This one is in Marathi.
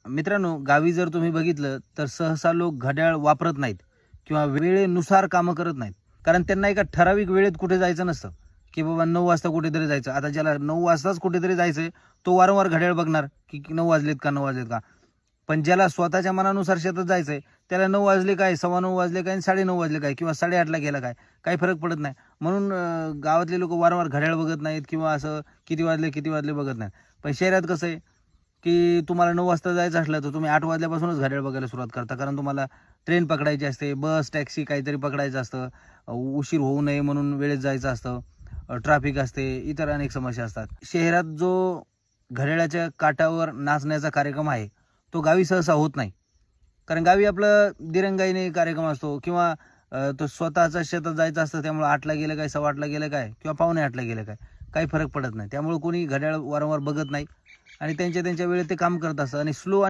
मित्रांनो, गावी जर तुम्ही बघितलं तर सहसा लोक घड्याळ वापरत नाहीत किंवा वेळेनुसार कामं करत नाहीत. कारण त्यांना एका ठराविक वेळेत कुठे जायचं नसतं, की बाबा 9 वाजता कुठेतरी जायचं. आता ज्याला 9 वाजताच कुठेतरी जायचंय, तो वारंवार घड्याळ बघणार, की 9 वाजलेत का, 9 वाजलेत का? पण ज्याला स्वतःच्या मनानुसार शेतात जायचंय, त्याला 9 वाजले काय, 9:15 वाजले काय आणि 9:30 वाजले काय किंवा 8:30ला गेला काय, काही फरक पडत नाही. म्हणून गावातले लोक वारंवार घड्याळ बघत नाहीत किंवा असं किती वाजले बघत नाहीत. पण शहरात कसं आहे, की तुम्हाला 9 वाजता जायचं असलं तर तुम्ही 8 वाजल्यापासूनच घड्याळ बघायला सुरुवात करता. कारण तुम्हाला ट्रेन पकडायची असते, बस, टॅक्सी काहीतरी पकडायचं असतं, उशीर होऊ नये म्हणून वेळेत जायचं असतं, ट्रॅफिक असते, इतर अनेक समस्या असतात. शहरात जो घड्याळाच्या काठावर नाचण्याचा कार्यक्रम आहे, तो गावी सहसा होत नाही. कारण गावी आपलं दिरंगाईने कार्यक्रम असतो किंवा तो स्वतःच्या शेतात जायचं असतं, त्यामुळे 8ला गेलं काय, 8:15ला गेलं काय किंवा 7:45ला गेलं काय, काही फरक पडत नाही. त्यामुळे कोणी घड्याळ वारंवार बघत नाही आणि त्यांच्या वेळेत ते काम करत असतं आणि स्लो